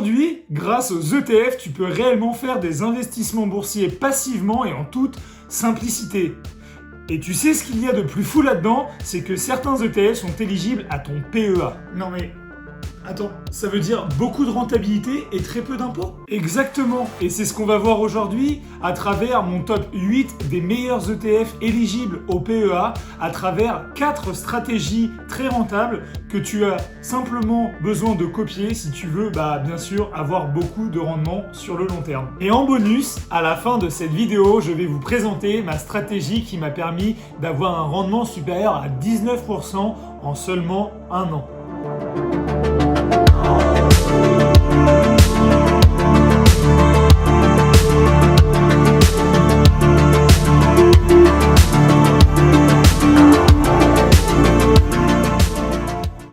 Aujourd'hui, grâce aux ETF, tu peux réellement faire des investissements boursiers passivement et en toute simplicité. Et tu sais ce qu'il y a de plus fou là-dedans, c'est que certains ETF sont éligibles à ton PEA. Non mais... Attends, ça veut dire beaucoup de rentabilité et très peu d'impôts? Exactement, et c'est ce qu'on va voir aujourd'hui à travers mon top 8 des meilleurs ETF éligibles au PEA, à travers 4 stratégies très rentables que tu as simplement besoin de copier si tu veux, bien sûr, avoir beaucoup de rendement sur le long terme. Et en bonus, à la fin de cette vidéo, je vais vous présenter ma stratégie qui m'a permis d'avoir un rendement supérieur à 19% en seulement un an.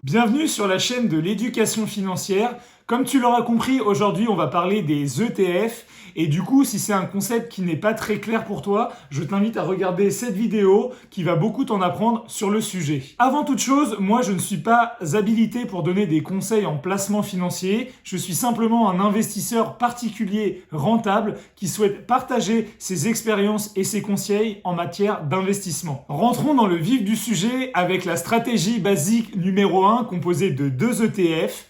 Bienvenue sur la chaîne de l'éducation financière. Comme tu l'auras compris, aujourd'hui on va parler des ETF. Et du coup, si c'est un concept qui n'est pas très clair pour toi, je t'invite à regarder cette vidéo qui va beaucoup t'en apprendre sur le sujet. Avant toute chose, moi je ne suis pas habilité pour donner des conseils en placement financier. Je suis simplement un investisseur particulier rentable qui souhaite partager ses expériences et ses conseils en matière d'investissement. Rentrons dans le vif du sujet avec la stratégie basique numéro 1 composée de 2 ETF.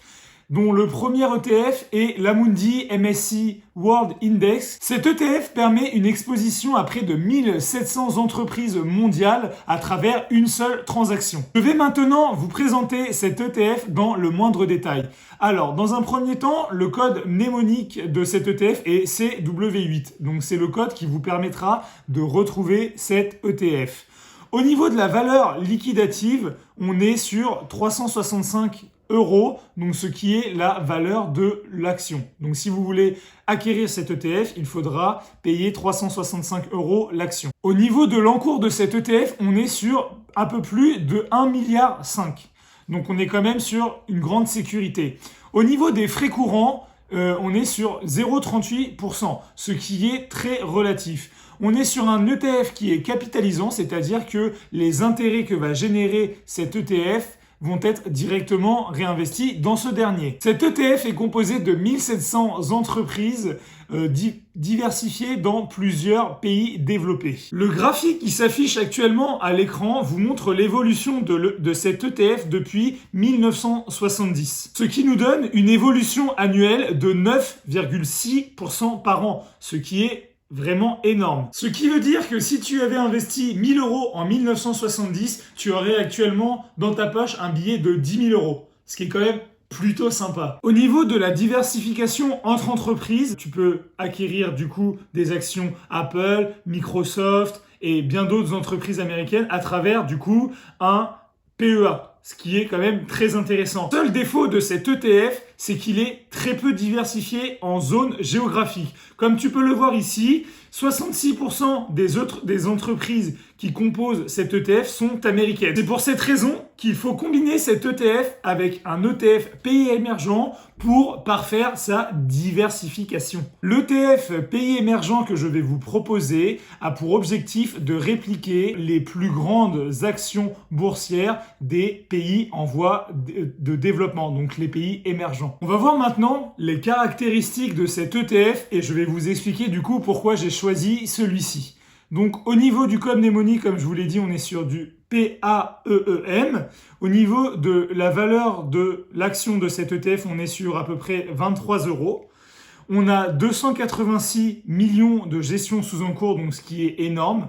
Dont le premier ETF est l'Amundi MSCI World Index. Cet ETF permet une exposition à près de 1700 entreprises mondiales à travers une seule transaction. Je vais maintenant vous présenter cet ETF dans le moindre détail. Alors, dans un premier temps, le code mnémonique de cet ETF est CW8. Donc, c'est le code qui vous permettra de retrouver cet ETF. Au niveau de la valeur liquidative, on est sur 365 euros, donc ce qui est la valeur de l'action. Donc si vous voulez acquérir cet ETF, il faudra payer 365 euros l'action. Au niveau de l'encours de cet ETF, on est sur un peu plus de 1,5 milliard. Donc on est quand même sur une grande sécurité. Au niveau des frais courants, on est sur 0,38%, ce qui est très relatif. On est sur un ETF qui est capitalisant, c'est-à-dire que les intérêts que va générer cet ETF vont être directement réinvestis dans ce dernier. Cet ETF est composé de 1700 entreprises diversifiées dans plusieurs pays développés. Le graphique qui s'affiche actuellement à l'écran vous montre l'évolution de cet ETF depuis 1970, ce qui nous donne une évolution annuelle de 9,6% par an, ce qui est vraiment énorme. Ce qui veut dire que si tu avais investi 1000 euros en 1970, tu aurais actuellement dans ta poche un billet de 10 000 euros. Ce qui est quand même plutôt sympa. Au niveau de la diversification entre entreprises, tu peux acquérir du coup des actions Apple, Microsoft et bien d'autres entreprises américaines à travers du coup un PEA. Ce qui est quand même très intéressant. Le seul défaut de cet ETF, c'est qu'il est très peu diversifié en zone géographique. Comme tu peux le voir ici, 66% des entreprises qui composent cet ETF sont américaines. C'est pour cette raison qu'il faut combiner cet ETF avec un ETF pays émergent pour parfaire sa diversification. L'ETF pays émergent que je vais vous proposer a pour objectif de répliquer les plus grandes actions boursières des pays en voie de développement, donc les pays émergents. On va voir maintenant les caractéristiques de cet ETF et je vais vous expliquer du coup pourquoi j'ai choisi celui-ci. Donc au niveau du code mnémonique, comme je vous l'ai dit, on est sur du PAEEM. Au niveau de la valeur de l'action de cet ETF, on est sur à peu près 23 euros. On a 286 millions de gestion sous encours, donc ce qui est énorme.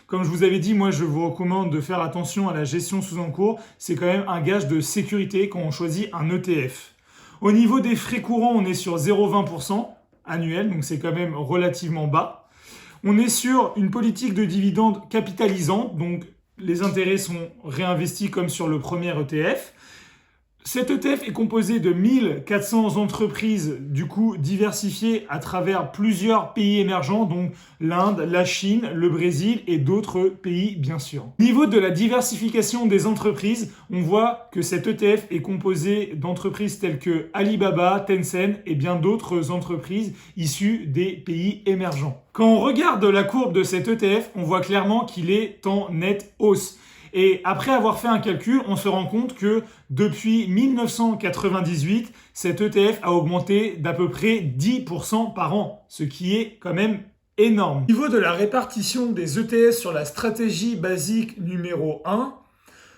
Comme je vous avais dit, moi je vous recommande de faire attention à la gestion sous encours. C'est quand même un gage de sécurité quand on choisit un ETF. Au niveau des frais courants, on est sur 0,20% annuel, donc c'est quand même relativement bas. On est sur une politique de dividendes capitalisante, donc les intérêts sont réinvestis comme sur le premier ETF. Cet ETF est composé de 1400 entreprises du coup diversifiées à travers plusieurs pays émergents, donc l'Inde, la Chine, le Brésil et d'autres pays bien sûr. Au niveau de la diversification des entreprises, on voit que cet ETF est composé d'entreprises telles que Alibaba, Tencent et bien d'autres entreprises issues des pays émergents. Quand on regarde la courbe de cet ETF, on voit clairement qu'il est en nette hausse. Et après avoir fait un calcul, on se rend compte que depuis 1998, cet ETF a augmenté d'à peu près 10% par an, ce qui est quand même énorme. Au niveau de la répartition des ETF sur la stratégie basique numéro 1,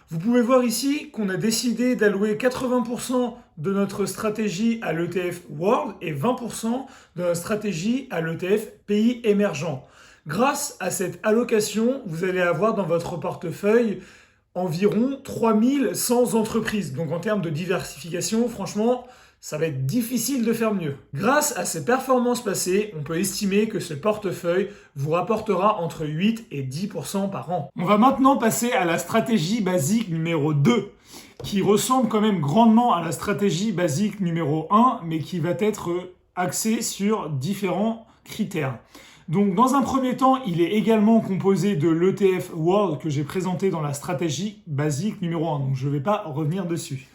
vous pouvez voir ici qu'on a décidé d'allouer 80% de notre stratégie à l'ETF World et 20% de notre stratégie à l'ETF Pays émergents. Grâce à cette allocation, vous allez avoir dans votre portefeuille environ 3100 entreprises. Donc en termes de diversification, franchement, ça va être difficile de faire mieux. Grâce à ces performances passées, on peut estimer que ce portefeuille vous rapportera entre 8 et 10% par an. On va maintenant passer à la stratégie basique numéro 2, qui ressemble quand même grandement à la stratégie basique numéro 1, mais qui va être axée sur différents critères. Donc dans un premier temps, il est également composé de l'ETF World que j'ai présenté dans la stratégie basique numéro 1, donc je ne vais pas revenir dessus.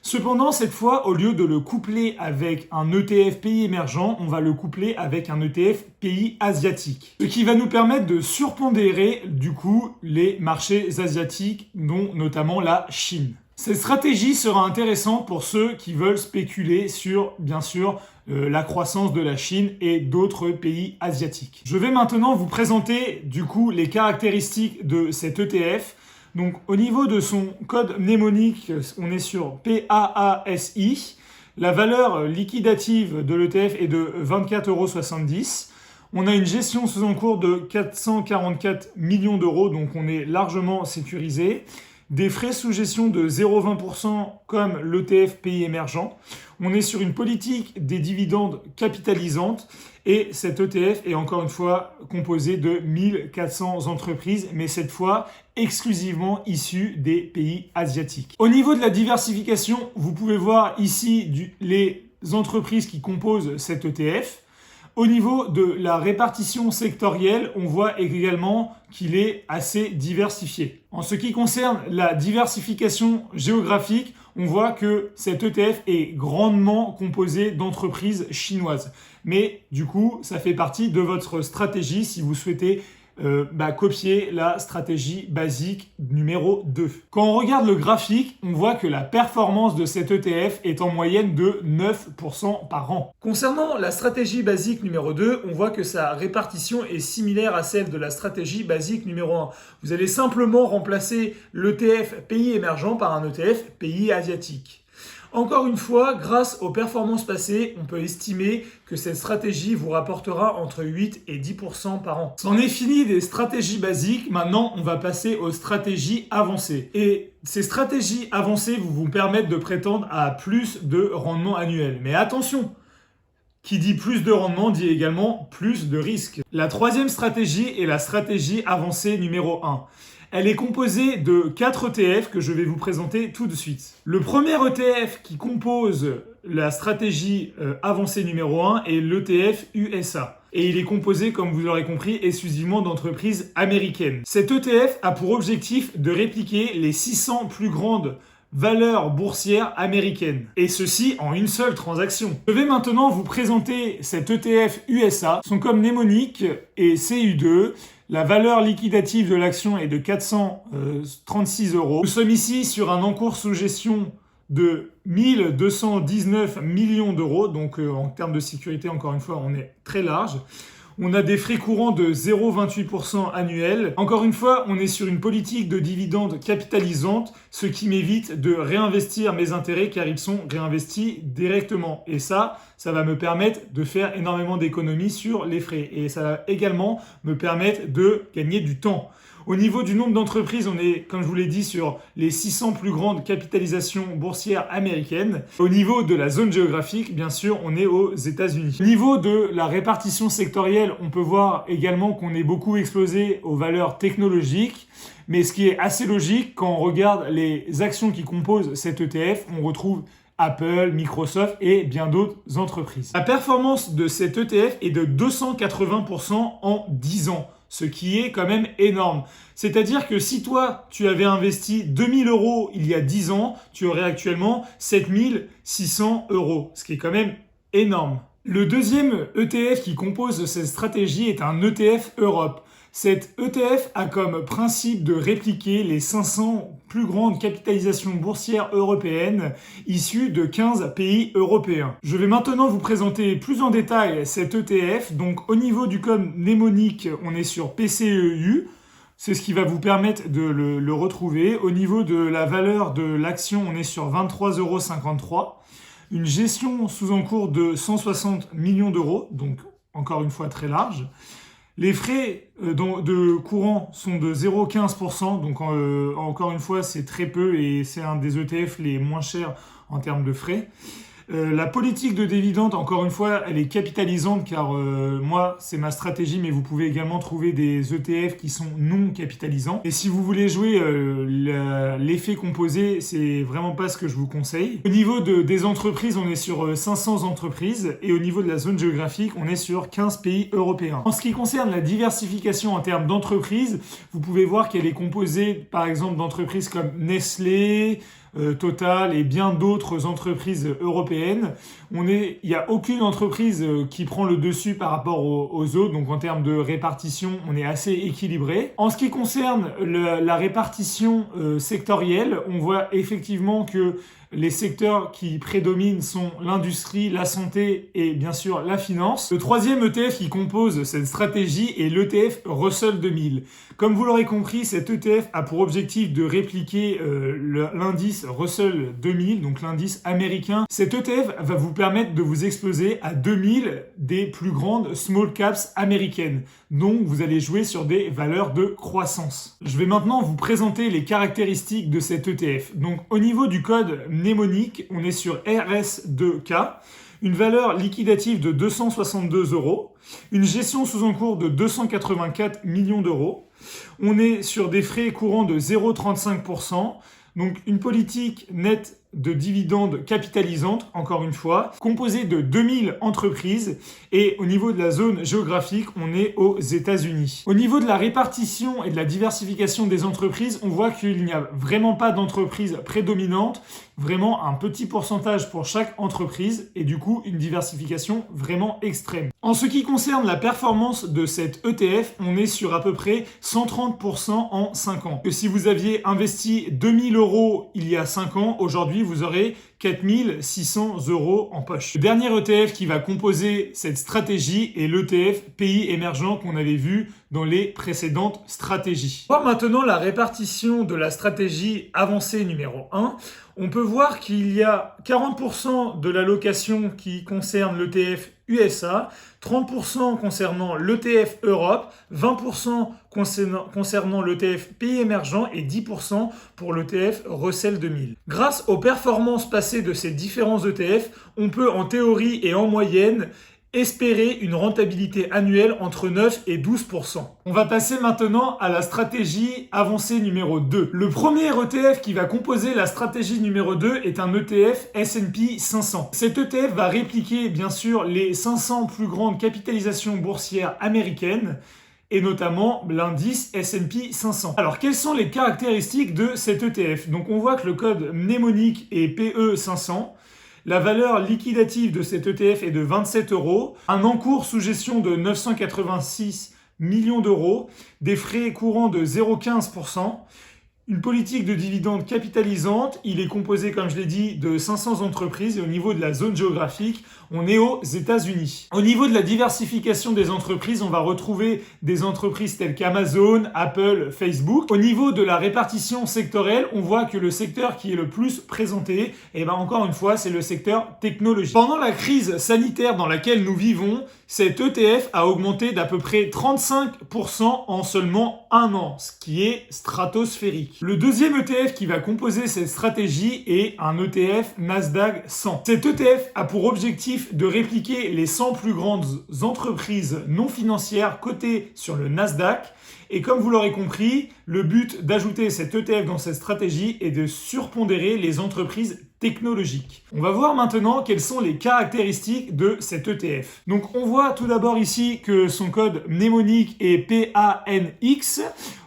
Cependant, cette fois, au lieu de le coupler avec un ETF pays émergent, on va le coupler avec un ETF pays asiatique. Ce qui va nous permettre de surpondérer, du coup, les marchés asiatiques, dont notamment la Chine. Cette stratégie sera intéressante pour ceux qui veulent spéculer sur, bien sûr, la croissance de la Chine et d'autres pays asiatiques. Je vais maintenant vous présenter, du coup, les caractéristiques de cet ETF. Donc, au niveau de son code mnémonique, on est sur PAASI. La valeur liquidative de l'ETF est de 24,70 €. On a une gestion sous encours de 444 millions d'euros, donc on est largement sécurisé. Des frais sous gestion de 0,20% comme l'ETF pays émergent. On est sur une politique des dividendes capitalisantes et cet ETF est encore une fois composé de 1400 entreprises, mais cette fois exclusivement issues des pays asiatiques. Au niveau de la diversification, vous pouvez voir ici les entreprises qui composent cet ETF. Au niveau de la répartition sectorielle, on voit également qu'il est assez diversifié. En ce qui concerne la diversification géographique, on voit que cet ETF est grandement composé d'entreprises chinoises. Mais du coup, ça fait partie de votre stratégie si vous souhaitez copier la stratégie basique numéro 2. Quand on regarde le graphique, on voit que la performance de cet ETF est en moyenne de 9% par an. Concernant la stratégie basique numéro 2, on voit que sa répartition est similaire à celle de la stratégie basique numéro 1. Vous allez simplement remplacer l'ETF pays émergent par un ETF pays asiatique. Encore une fois, grâce aux performances passées, on peut estimer que cette stratégie vous rapportera entre 8 et 10% par an. C'en est fini des stratégies basiques, maintenant on va passer aux stratégies avancées. Et ces stratégies avancées vous permettent de prétendre à plus de rendement annuel. Mais attention, qui dit plus de rendement dit également plus de risques. La troisième stratégie est la stratégie avancée numéro 1. Elle est composée de 4 ETF que je vais vous présenter tout de suite. Le premier ETF qui compose la stratégie avancée numéro 1 est l'ETF USA. Et il est composé, comme vous l'aurez compris, exclusivement d'entreprises américaines. Cet ETF a pour objectif de répliquer les 600 plus grandes valeurs boursières américaines. Et ceci en une seule transaction. Je vais maintenant vous présenter cet ETF USA. Son code mnémonique est CU2. La valeur liquidative de l'action est de 436 €. Nous sommes ici sur un encours sous gestion de 1219 millions d'euros. Donc en termes de sécurité, encore une fois, on est très large. On a des frais courants de 0,28% annuels. Encore une fois, on est sur une politique de dividendes capitalisante, ce qui m'évite de réinvestir mes intérêts car ils sont réinvestis directement. Et ça va me permettre de faire énormément d'économies sur les frais. Et ça va également me permettre de gagner du temps. Au niveau du nombre d'entreprises, on est, comme je vous l'ai dit, sur les 600 plus grandes capitalisations boursières américaines. Au niveau de la zone géographique, bien sûr, on est aux États-Unis. Au niveau de la répartition sectorielle, on peut voir également qu'on est beaucoup exposé aux valeurs technologiques. Mais ce qui est assez logique, quand on regarde les actions qui composent cet ETF, on retrouve Apple, Microsoft et bien d'autres entreprises. La performance de cet ETF est de 280% en 10 ans. Ce qui est quand même énorme. C'est-à-dire que si toi, tu avais investi 2000 € il y a 10 ans, tu aurais actuellement 7600 €, ce qui est quand même énorme. Le deuxième ETF qui compose cette stratégie est un ETF Europe. Cet ETF a comme principe de répliquer les 500 plus grandes capitalisations boursières européennes issues de 15 pays européens. Je vais maintenant vous présenter plus en détail cet ETF. Donc au niveau du code mnémonique, on est sur PCEU. C'est ce qui va vous permettre de le retrouver. Au niveau de la valeur de l'action, on est sur 23,53 €. Une gestion sous encours de 160 millions d'euros, donc encore une fois très large. Les frais de courant sont de 0,15%, donc encore une fois c'est très peu et c'est un des ETF les moins chers en termes de frais. La politique de dividende, encore une fois, elle est capitalisante car moi, c'est ma stratégie, mais vous pouvez également trouver des ETF qui sont non capitalisants. Et si vous voulez jouer l'effet composé, c'est vraiment pas ce que je vous conseille. Au niveau des entreprises, on est sur 500 entreprises et au niveau de la zone géographique, on est sur 15 pays européens. En ce qui concerne la diversification en termes d'entreprises, vous pouvez voir qu'elle est composée, par exemple, d'entreprises comme Nestlé, Total et bien d'autres entreprises européennes. Il n'y a aucune entreprise qui prend le dessus par rapport aux autres, donc en termes de répartition, on est assez équilibré. En ce qui concerne la répartition sectorielle, on voit effectivement que les secteurs qui prédominent sont l'industrie, la santé et bien sûr la finance. Le troisième ETF qui compose cette stratégie est l'ETF Russell 2000. Comme vous l'aurez compris, cet ETF a pour objectif de répliquer l'indice Russell 2000, donc l'indice américain. Cet ETF va vous permettre de vous exposer à 2000 des plus grandes small caps américaines. Donc vous allez jouer sur des valeurs de croissance. Je vais maintenant vous présenter les caractéristiques de cet ETF. Donc au niveau du code mnémonique, on est sur RS2K, une valeur liquidative de 262 €, une gestion sous encours de 284 millions d'euros. On est sur des frais courants de 0,35%, donc une politique nette de dividendes capitalisante, encore une fois, composée de 2000 entreprises et au niveau de la zone géographique, on est aux États-Unis. Au niveau de la répartition et de la diversification des entreprises, on voit qu'il n'y a vraiment pas d'entreprise prédominante, vraiment un petit pourcentage pour chaque entreprise et du coup une diversification vraiment extrême. En ce qui concerne la performance de cet ETF, on est sur à peu près 130% en 5 ans. Que si vous aviez investi 2000 € il y a 5 ans, aujourd'hui vous aurez 4600 € en poche. Le dernier ETF qui va composer cette stratégie est l'ETF pays émergents qu'on avait vu dans les précédentes stratégies. On va maintenant la répartition de la stratégie avancée numéro 1. On peut voir qu'il y a 40% de l'allocation qui concerne l'ETF USA, 30% concernant l'ETF Europe, 20% concernant l'ETF pays émergents et 10% pour l'ETF Russell 2000. Grâce aux performances passées de ces différents ETF, on peut en théorie et en moyenne espérer une rentabilité annuelle entre 9 et 12%. On va passer maintenant à la stratégie avancée numéro 2. Le premier ETF qui va composer la stratégie numéro 2 est un ETF S&P 500. Cet ETF va répliquer bien sûr les 500 plus grandes capitalisations boursières américaines et notamment l'indice S&P 500. Alors, quelles sont les caractéristiques de cet ETF? Donc, on voit que le code mnémonique est PE500. La valeur liquidative de cet ETF est de 27 €, un encours sous gestion de 986 millions d'euros, des frais courants de 0,15%, une politique de dividende capitalisante. Il est composé, comme je l'ai dit, de 500 entreprises et au niveau de la zone géographique, on est aux États-Unis. Au niveau de la diversification des entreprises, on va retrouver des entreprises telles qu'Amazon, Apple, Facebook. Au niveau de la répartition sectorielle, on voit que le secteur qui est le plus présenté, encore une fois, c'est le secteur technologique. Pendant la crise sanitaire dans laquelle nous vivons, cet ETF a augmenté d'à peu près 35% en seulement un an, ce qui est stratosphérique. Le deuxième ETF qui va composer cette stratégie est un ETF Nasdaq 100. Cet ETF a pour objectif de répliquer les 100 plus grandes entreprises non financières cotées sur le Nasdaq. Et comme vous l'aurez compris, le but d'ajouter cet ETF dans cette stratégie est de surpondérer les entreprises technologiques. On va voir maintenant quelles sont les caractéristiques de cet ETF. Donc on voit tout d'abord ici que son code mnémonique est PANX.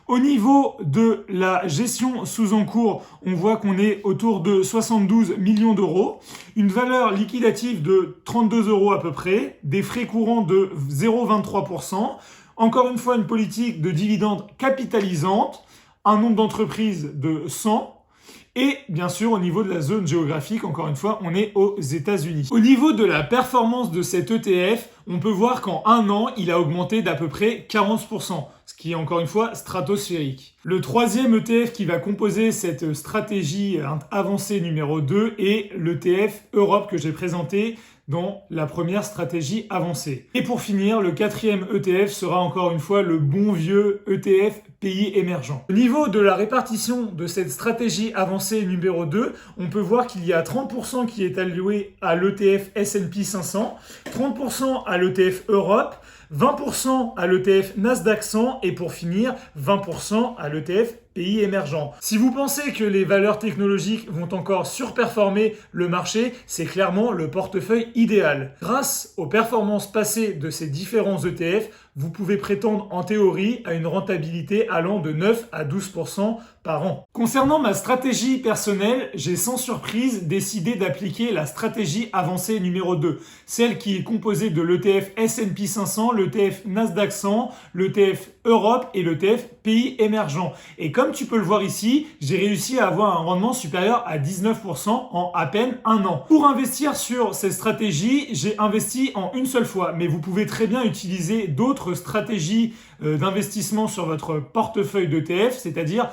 Au niveau de la gestion sous encours, on voit qu'on est autour de 72 millions d'euros, une valeur liquidative de 32 euros à peu près, des frais courants de 0,23%, encore une fois une politique de dividendes capitalisante, un nombre d'entreprises de 100, et bien sûr, au niveau de la zone géographique, encore une fois, on est aux États-Unis. Au niveau de la performance de cet ETF, on peut voir qu'en un an, il a augmenté d'à peu près 40%, ce qui est encore une fois stratosphérique. Le troisième ETF qui va composer cette stratégie avancée numéro 2 est l'ETF Europe que j'ai présenté dans la première stratégie avancée. Et pour finir, le quatrième ETF sera encore une fois le bon vieux ETF pays émergents. Au niveau de la répartition de cette stratégie avancée numéro 2, on peut voir qu'il y a 30% qui est alloué à l'ETF S&P 500, 30% à l'ETF Europe, 20% à l'ETF Nasdaq 100 et pour finir, 20% à l'ETF pays émergents. Si vous pensez que les valeurs technologiques vont encore surperformer le marché, c'est clairement le portefeuille idéal. Grâce aux performances passées de ces différents ETF, vous pouvez prétendre en théorie à une rentabilité allant de 9 à 12% par an. Concernant ma stratégie personnelle, j'ai sans surprise décidé d'appliquer la stratégie avancée numéro 2, celle qui est composée de l'ETF S&P 500, l'ETF Nasdaq 100, l'ETF Europe et l'ETF pays émergents. Et comme tu peux le voir ici, j'ai réussi à avoir un rendement supérieur à 19% en à peine un an. Pour investir sur cette stratégie, j'ai investi en une seule fois, mais vous pouvez très bien utiliser d'autres stratégies d'investissement sur votre portefeuille d'ETF, c'est-à-dire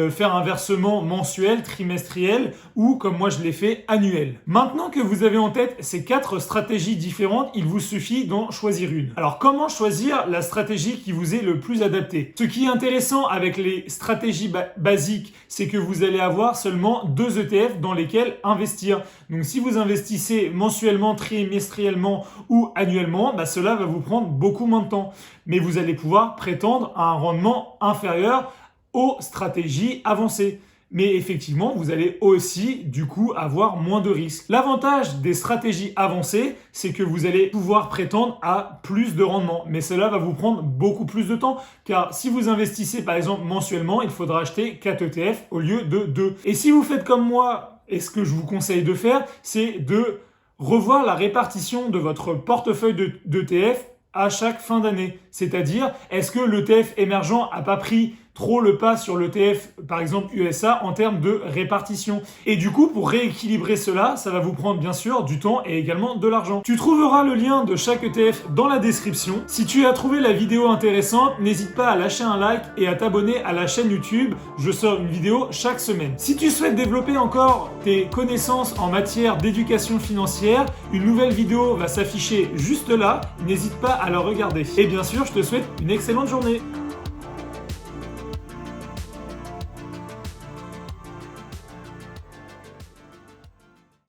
faire un versement mensuel, trimestriel ou, comme moi je l'ai fait, annuel. Maintenant que vous avez en tête ces 4 stratégies différentes, il vous suffit d'en choisir une. Alors comment choisir la stratégie qui vous est le plus adaptée? Ce qui est intéressant avec les stratégies basiques, c'est que vous allez avoir seulement 2 ETF dans lesquels investir. Donc si vous investissez mensuellement, trimestriellement ou annuellement, cela va vous prendre beaucoup moins de temps. Mais vous allez pouvoir prétendre à un rendement inférieur aux stratégies avancées. Mais effectivement, vous allez aussi, du coup, avoir moins de risques. L'avantage des stratégies avancées, c'est que vous allez pouvoir prétendre à plus de rendement. Mais cela va vous prendre beaucoup plus de temps, car si vous investissez, par exemple, mensuellement, il faudra acheter 4 ETF au lieu de 2. Et si vous faites comme moi, et ce que je vous conseille de faire, c'est de revoir la répartition de votre portefeuille d'ETF à chaque fin d'année. C'est-à-dire, est-ce que l'ETF émergent n'a pas pris trop le pas sur l'ETF, par exemple USA, en termes de répartition. Et du coup, pour rééquilibrer cela, ça va vous prendre bien sûr du temps et également de l'argent. Tu trouveras le lien de chaque ETF dans la description. Si tu as trouvé la vidéo intéressante, n'hésite pas à lâcher un like et à t'abonner à la chaîne YouTube. Je sors une vidéo chaque semaine. Si tu souhaites développer encore tes connaissances en matière d'éducation financière, une nouvelle vidéo va s'afficher juste là. N'hésite pas à la regarder. Et bien sûr, je te souhaite une excellente journée.